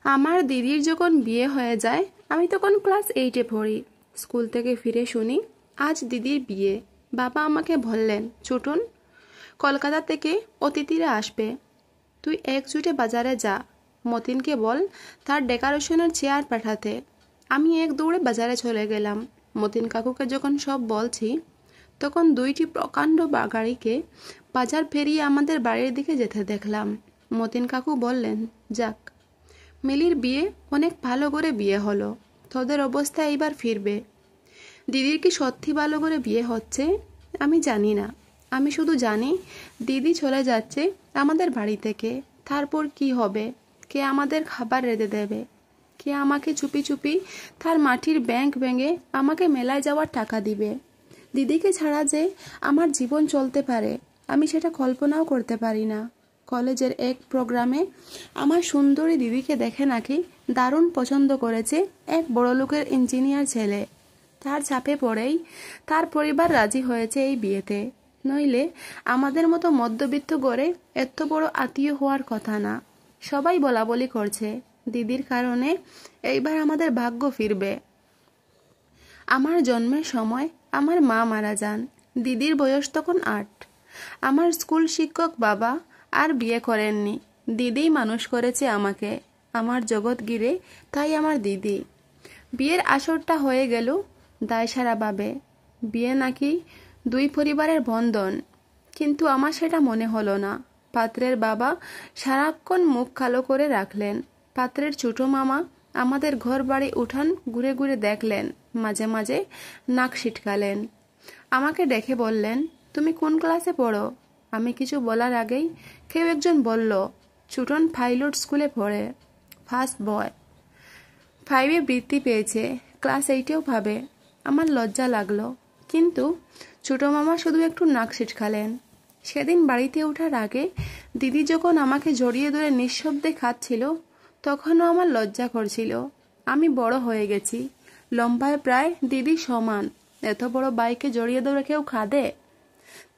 আমার দিদির যখন বিয়ে হয়ে যায় আমি তখন ক্লাস 8-এ পড়ি। স্কুল থেকে ফিরে শুনি আজ দিদির বিয়ে। বাবা আমাকে বললেন, ছোটন, কলকাতা থেকে অতিথিরা আসবে, তুই একজুটে বাজারে যা, মতিনকে বল তার ডেকোরেশনের চেয়ার পাঠাতে। আমি এক দৌড়ে বাজারে চলে গেলাম। মতিন কাকুকে যখন সব বলছি তখন 2টি প্রকাণ্ড গাড়িকে বাজার পেরিয়ে আমাদের বাড়ির দিকে যেতে দেখলাম। মতিন কাকু বললেন, যাক, মিলির বিয়ে অনেক ভালো করে বিয়ে হলো, তোদের অবস্থা এইবার ফিরবে। দিদির কি সত্যি ভালো করে বিয়ে হচ্ছে? আমি জানি না, আমি শুধু জানি দিদি চলে যাচ্ছে আমাদের বাড়ি থেকে। তারপর কি হবে? কে আমাদের খাবার রেঁধে দেবে? কে আমাকে চুপি চুপি তার মাটির ব্যাংক ভেঙে আমাকে মেলায় যাওয়ার টাকা দিবে? দিদিকে ছাড়া যে আমার জীবন চলতে পারে আমি সেটা কল্পনাও করতে পারি না। কলেজের এক প্রোগ্রামে আমার সুন্দরী দিদিকে দেখে নাকি দারুণ পছন্দ করেছে এক বড়লোকের ইঞ্জিনিয়ার ছেলে। তার চাপে পড়েই তার পরিবার রাজি হয়েছে এই বিয়েতে, নইলে আমাদের মতো মধ্যবিত্ত গড়ে এত বড় আত্মীয় হওয়ার কথা না। সবাই বলাবলি করছে দিদির কারণে এইবার আমাদের ভাগ্য ফিরবে। আমার জন্মের সময় আমার মা মারা যান। দিদির বয়স তখন 8। আমার স্কুল শিক্ষক বাবা আর বিয়ে করেননি, দিদিই মানুষ করেছে আমাকে। আমার জগৎ ঘিরে তাই আমার দিদি। বিয়ের আসরটা হয়ে গেল দায়সারাভাবে। বিয়ে নাকি 2 পরিবারের বন্ধন, কিন্তু আমার সেটা মনে হলো না। পাত্রের বাবা সারাক্ষণ মুখ কালো করে রাখলেন। পাত্রের ছোট মামা আমাদের ঘর বাড়ি উঠান ঘুরে ঘুরে দেখলেন, মাঝে মাঝে নাক সিটকালেন। আমাকে দেখে বললেন, তুমি কোন ক্লাসে পড়ো? আমি কিছু বলার আগেই কেউ একজন বলল, ছোটন পাইলট স্কুলে পড়ে, ফার্স্ট বয়, 5-এ বৃত্তি পেয়েছে, ক্লাস 8-এও পাবে। আমার লজ্জা লাগলো, কিন্তু ছোট মামা শুধু একটু নাক সিটকালেন। সেদিন বাড়িতে ওঠার আগে দিদি যখন আমাকে জড়িয়ে ধরে নিঃশব্দে খাচ্ছিল তখনও আমার লজ্জা করছিল। আমি বড় হয়ে গেছি, লম্বায় প্রায় দিদি সমান। এত বড় বাইকে জড়িয়ে ধরে কেউ খাদে?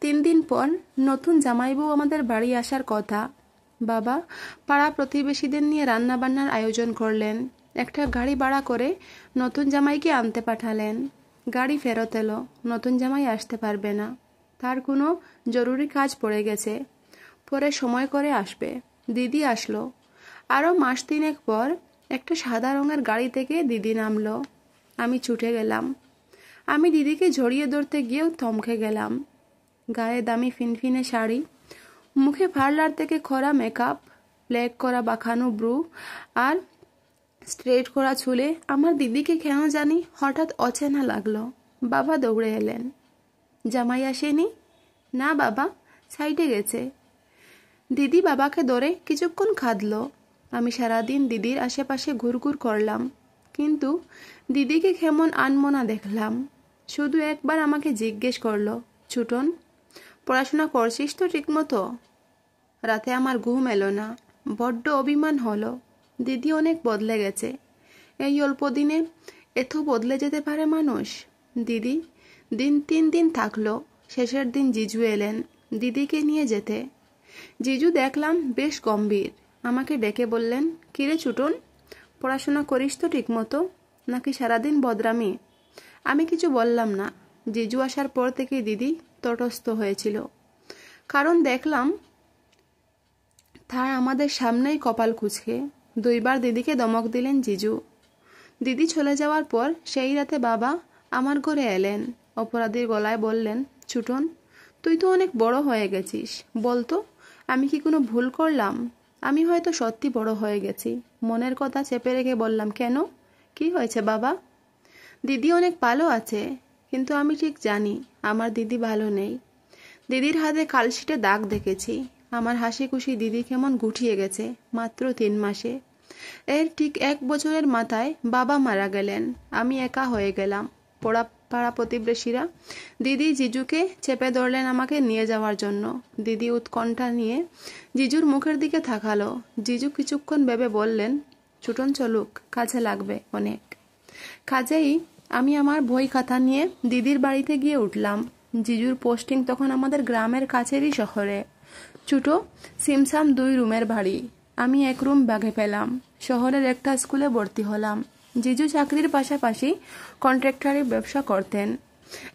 3 দিন পর নতুন জামাইবউ আমাদের বাড়ি আসার কথা। বাবা পাড়া প্রতিবেশীদের নিয়ে রান্না বান্নার আয়োজন করলেন। একটা গাড়ি ভাড়া করে নতুন জামাইকে আনতে পাঠালেন। গাড়ি ফেরত এলো, নতুন জামাই আসতে পারবে না, তার কোনো জরুরি কাজ পড়ে গেছে, পরে সময় করে আসবে। দিদি আসলো। আরও মাস 3 পর একটা সাদা রঙের গাড়ি থেকে দিদি নামলো। আমি ছুটে গেলাম। আমি দিদিকে জড়িয়ে ধরতে গিয়েও থমকে গেলাম। গায়ে দামি ফিনফিনে শাড়ি, মুখে পার্লার থেকে করা মেকআপ, প্লেক করা বাঁকানো ব্রু আর স্ট্রেট করা চুলে আমার দিদিকে কেন জানি হঠাৎ অচেনা লাগলো। বাবা দৌড়ে এলেন। জামাই আসেনি? না বাবা, সাইডে গেছে। দিদি বাবাকে ধরে কিছুক্ষণ কাঁদলো। আমি সারাদিন দিদির আশেপাশে ঘুরঘুর করলাম, কিন্তু দিদিকে কেমন আনমনা দেখলাম। শুধু একবার আমাকে জিজ্ঞেস করলো, ছোটন, পড়াশোনা করছিস তো ঠিক মতো? রাতে আমার ঘুম এলো না, বড্ড অভিমান হলো। দিদি অনেক বদলে গেছে। এই অল্প দিনে এত বদলে যেতে পারে মানুষ? দিদি 3 দিন থাকলো। শেষের দিন জিজু এলেন দিদিকে নিয়ে যেতে। জিজু দেখলাম বেশ গম্ভীর। আমাকে ডেকে বললেন, কিরে ছোটন, পড়াশোনা করিস তো ঠিক মতো, নাকি সারাদিন বদরামি? আমি কিছু বললাম না। জিজু আসার পর থেকে দিদি তটস্থ হয়েছিল, কারণ দেখলাম তার আমাদের সামনেই কপাল কুঁচকে। 2 বার দিদিকে ধমক দিলেন জিজু। দিদি চলে যাওয়ার পর সেই রাতে বাবা আমার ঘরে এলেন। অপরাধীর গলায় বললেন, ছোটন, তুই তো অনেক বড় হয়ে গেছিস, বলতো আমি কি কোনো ভুল করলাম? আমি হয়তো সত্যি বড় হয়ে গেছি। মনের কথা চেপে রেখে বললাম, কেন, কি হয়েছে বাবা? দিদি অনেক ভালো আছে, কিন্তু আমি ঠিক জানি আমার দিদি ভালো নেই। দিদির হাতে কালশিটে দাগ দেখেছি। আমার হাসি খুশি দিদি কেমন গুটিয়ে গেছে মাত্র 3 মাসে। এর ঠিক 1 বছরের মাথায় বাবা মারা গেলেন। আমি একা হয়ে গেলাম। পাড়া প্রতিবেশীরা দিদি জিজুকে চেপে ধরলেন আমাকে নিয়ে যাওয়ার জন্য। দিদি উৎকণ্ঠা নিয়ে জিজুর মুখের দিকে তাকালো। জিজু কিছুক্ষণ ভেবে বললেন, ছোটন চলুক, কাজে লাগবে অনেক। কাজেই আমি আমার বই খাতা নিয়ে দিদির বাড়িতে গিয়ে উঠলাম। জিজুর পোস্টিং তখন আমাদের গ্রামের কাছেরই শহরে। ছোট সিমসাম 2 রুমের বাড়ি। আমি 1 রুম বাগে পেলাম। শহরের একটা স্কুলে ভর্তি হলাম। জিজু চাকরির পাশাপাশি কন্ট্রাক্টরি ব্যবসা করতেন।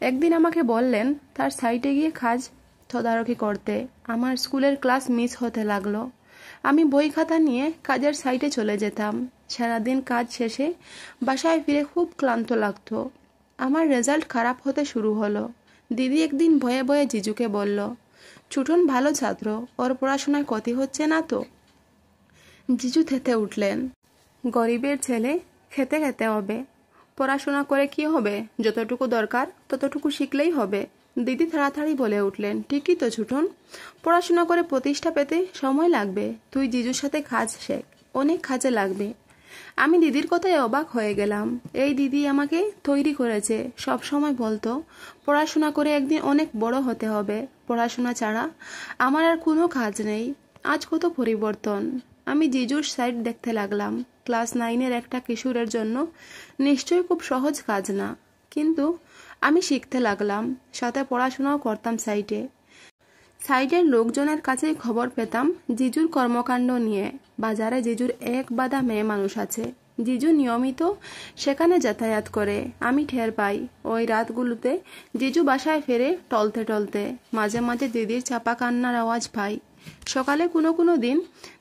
একদিন আমাকে বললেন তার সাইটে গিয়ে কাজ তদারকি করতে। আমার স্কুলের ক্লাস মিস হতে লাগলো। আমি বই খাতা নিয়ে কাজের সাইটে চলে যেতাম। সারাদিন কাজ শেষে বাসায় ফিরে খুব ক্লান্ত লাগতো। আমার রেজাল্ট খারাপ হতে শুরু হলো। দিদি একদিন ভয়ে ভয়ে জিজুকে বলল, ছুটন ভালো ছাত্র, ওর পড়াশোনায় ক্ষতি হচ্ছে না তো? জিজু থেতে উঠলেন, গরিবের ছেলে, খেতে খেতে হবে, পড়াশোনা করে কি হবে, যতটুকু দরকার ততটুকু শিখলেই হবে। দিদি তাড়াতাড়ি বলে উঠলেন, ঠিকই তো ছুটন, পড়াশোনা করে প্রতিষ্ঠা পেতে সময় লাগবে, তুই জিজুর সাথে কাজ শেখ, অনেক কাজে লাগবে। আমি দিদির কথায় অবাক হয়ে গেলাম। এই দিদি আমাকে তৈরি করেছে। সব সময় বলতো পড়াশোনা করে একদিন অনেক বড় হতে হবে, পড়াশোনা ছাড়া আমার আর কোনো কাজ নেই। আজ কত পরিবর্তন। আমি জিজুর সাইড দেখতে লাগলাম। ক্লাস 9-এর একটা কিশোরের জন্য নিশ্চয়ই খুব সহজ কাজ না, কিন্তু আমি শিখতে লাগলাম, সাথে পড়াশোনাও করতাম সাইটে। সাইডের লোকজনের কাছেই খবর পেতাম জিজুর কর্মকাণ্ড নিয়ে। বাজারে জিজুর এক বাঁধা মেয়ে মানুষ আছে। জিজু নিয়মিত সেখানে যাতায়াত করে। আমি টের পাই ওই রাতগুলোতে জিজু বাসায় ফেরে টলতে টলতে। মাঝে মাঝে দিদির চাপা কান্নার আওয়াজ পাই। সকালে কোনো কোনো দিন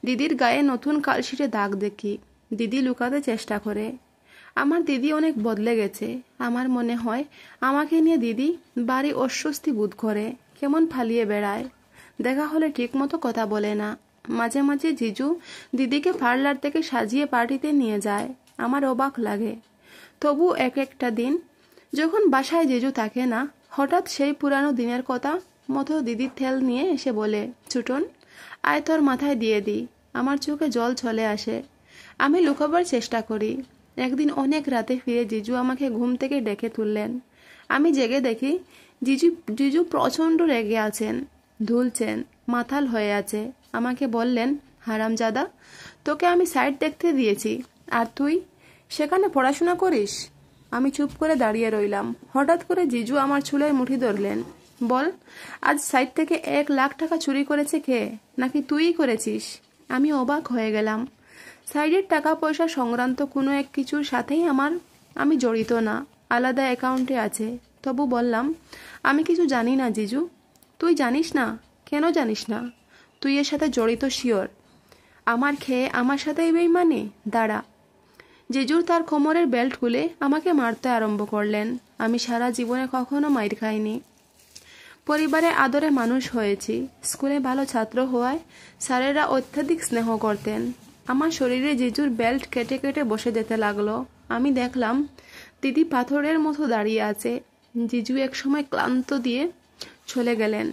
দিদির গায়ে নতুন কালশিটে দাগ দেখি। দিদি লুকাতে চেষ্টা করে। আমার দিদি অনেক বদলে গেছে। আমার মনে হয় আমাকে নিয়ে দিদি বাড়ি অস্বস্তি বোধ করে, কেমন ফালিয়ে বেড়ায়। দেখা হলে ঠিকমতো কথা বলে না। মাঝে মাঝে জিজু দিদিকে পার্লার থেকে সাজিয়ে পার্টিতে নিয়ে যায়। আমার অবাক লাগে। তবু এক একটা দিন যখন বাসায় জিজু থাকে না, হঠাৎ সেই পুরানো দিনের কথা মতো দিদির থেল নিয়ে এসে বলে, ছুটন, আয় তোর মাথায় দিয়ে দিই। আমার চোখে জল চলে আসে। আমি লুকাবার চেষ্টা করি। একদিন অনেক রাতে ফিরে জিজু আমাকে ঘুম থেকে ডেকে তুললেন। আমি জেগে দেখি জিজু প্রচণ্ড রেগে আছেন, ধুলছেন, মাথাল হয়ে আছে। আমাকে বললেন, হারামজাদা, তোকে আমি সাইড দেখতে দিয়েছি, আর তুই সেখানে পড়াশোনা করিস? আমি চুপ করে দাঁড়িয়ে রইলাম। হঠাৎ করে জিজু আমার চুলের মুঠি ধরলেন। বল, আজ সাইড থেকে 1,00,000 টাকা চুরি করেছে কে? নাকি তুইই করেছিস? আমি অবাক হয়ে গেলাম। সাইডের টাকা পয়সা সংক্রান্ত কোনো এক কিছুর সাথেই আমি জড়িত না, আলাদা অ্যাকাউন্টে আছে। তবু বললাম, আমি কিছু জানি না জিজু। তুই জানিস না? কেন জানিস না? তুই এর সাথে জড়িত শিওর? আমার খেয়ে আমার সাথেই বেইমানি? দাঁড়া। জিজুর তার কোমরের বেল্ট খুলে আমাকে মারতে আরম্ভ করলেন। আমি সারা জীবনে কখনো মাইর খাইনি। পরিবারে আদরে মানুষ হয়েছি। স্কুলে ভালো ছাত্র হওয়ায় স্যারেরা অত্যাধিক স্নেহ করতেন। আমার শরীরে জিজুর বেল্ট কেটে কেটে বসে যেতে লাগলো। আমি দেখলাম দিদি পাথরের মতো দাঁড়িয়ে আছে। জিজু একসময় ক্লান্ত দিয়ে চলে গেলেন।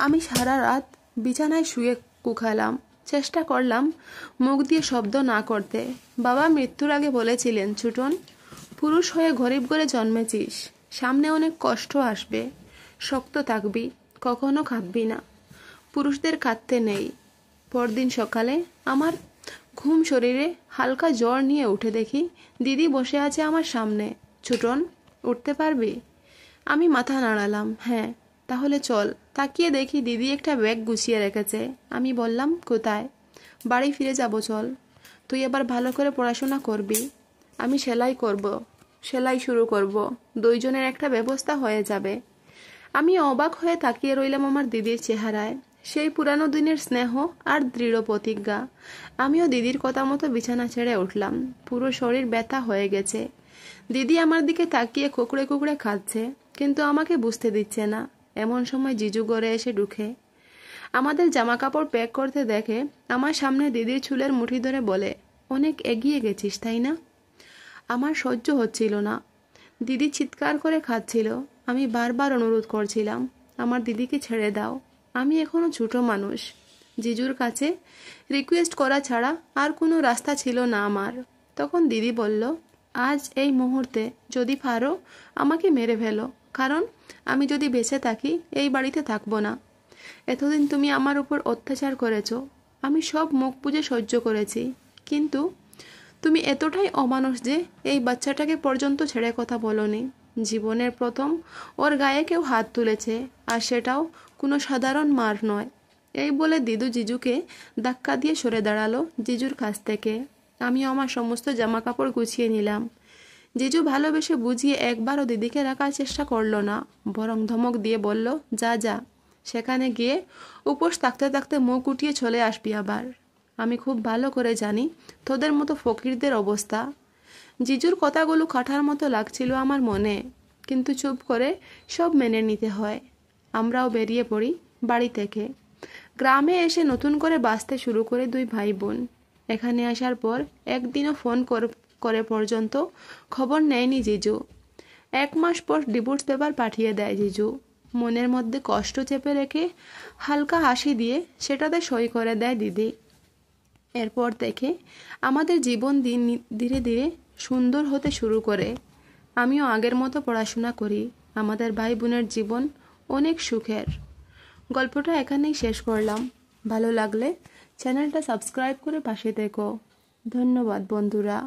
আমি সারা রাত বিছানায় শুয়ে কুখালাম। চেষ্টা করলাম মুখ দিয়ে শব্দ না করতে। বাবা মৃত্যুর আগে বলেছিলেন, ছুটন, পুরুষ হয়ে গরিব ঘরে জন্মেছিস, সামনে অনেক কষ্ট আসবে, শক্ত থাকবি, কখনো কাঁদবি না, পুরুষদের কাঁদতে নেই। পরদিন সকালে আমার ঘুম শরীরে হালকা জ্বর নিয়ে উঠে দেখি দিদি বসে আছে আমার সামনে। ছুটন, উঠতে পারবি? আমি মাথা নাড়ালাম, হ্যাঁ। তাহলে চল। তাকিয়ে দেখি দিদি একটা ব্যাগ গুছিয়ে রেখেছে। আমি বললাম, কোথায়? বাড়ি ফিরে যাব, চল। তুই এবার ভালো করে পড়াশোনা করবি। আমি সেলাই শুরু করব। দুইজনের একটা ব্যবস্থা হয়ে যাবে। আমি অবাক হয়ে তাকিয়ে রইলাম আমার দিদির চেহারায়। সেই পুরানো দিনের স্নেহ আর দৃঢ় প্রতিজ্ঞা। আমিও দিদির কথা মতো বিছানা ছেড়ে উঠলাম। পুরো শরীর ব্যথা হয়ে গেছে। দিদি আমার দিকে তাকিয়ে কুকড়ে কুকড়ে খাচ্ছে, কিন্তু আমাকে বুঝতে দিচ্ছে না। এমন সময় জিজু ঘরে এসে ঢুকে আমাদের জামা কাপড় প্যাক করতে দেখে আমার সামনে দিদির চুলের মুঠি ধরে বলে, অনেক এগিয়ে গেছিস তাই না? আমার সহ্য হচ্ছিল না। দিদি চিৎকার করে খাচ্ছিল। আমি বারবার অনুরোধ করছিলাম, আমার দিদিকে ছেড়ে দাও, আমি এখনো ছোট মানুষ। জিজুর কাছে রিকোয়েস্ট করা ছাড়া আর কোনো রাস্তা ছিল না আমার। তখন দিদি বলল, আজ এই মুহূর্তে যদি পারো আমাকে মেরে ফেলো, কারণ আমি যদি বেঁচে থাকি এই বাড়িতে থাকবো না। এতদিন তুমি আমার উপর অত্যাচার করেছো, আমি সব মুখ বুজে সহ্য করেছি, কিন্তু তুমি এতটাই অমানুষ যে এই বাচ্চাটাকে পর্যন্ত ছেড়ে কথা বলোনি। জীবনের প্রথম ওর গায়ে কেউ হাত তুলেছে, আর সেটাও কোনো সাধারণ মার নয়। এই বলে দিদু জিজুকে ধাক্কা দিয়ে সরে দাঁড়ালো জিজুর কাছ থেকে। আমিও আমার সমস্ত জামা কাপড় গুছিয়ে নিলাম। জিজু ভালোবেসে বুঝিয়ে একবারও দিদিকে রাখার চেষ্টা করলো না, বরং ধমক দিয়ে বলল, যা যা, সেখানে গিয়ে উপোস থাকতে থাকতে মুখ উঠিয়ে চলে আসবি আবার। আমি খুব ভালো করে জানি তোদের মতো ফকিরদের অবস্থা। জিজুর কথাগুলো কাঠার মতো লাগছিল আমার মনে, কিন্তু চুপ করে সব মেনে নিতে হয়। আমরাও বেরিয়ে পড়ি বাড়ি থেকে। গ্রামে এসে নতুন করে বাঁচতে শুরু করে দুই ভাই বোন। এখানে আসার পর একদিনও ফোন করে পর্যন্ত খবর নেয়নি জিজু। 1 মাস পর ডিভোর্স পেপার পাঠিয়ে দেয় জিজু। মনের মধ্যে কষ্ট চেপে রেখে হালকা হাসি দিয়ে সেটাতে সই করে দেয় দিদি। এরপর থেকে আমাদের জীবন ধীরে ধীরে সুন্দর হতে শুরু করে। আমিও আগের মতো পড়াশোনা করি। আমাদের ভাই বোনের জীবন অনেক সুখের। গল্পটা এখানেই শেষ করলাম। ভালো লাগলে চ্যানেলটা সাবস্ক্রাইব করে পাশে থেকো। ধন্যবাদ বন্ধুরা।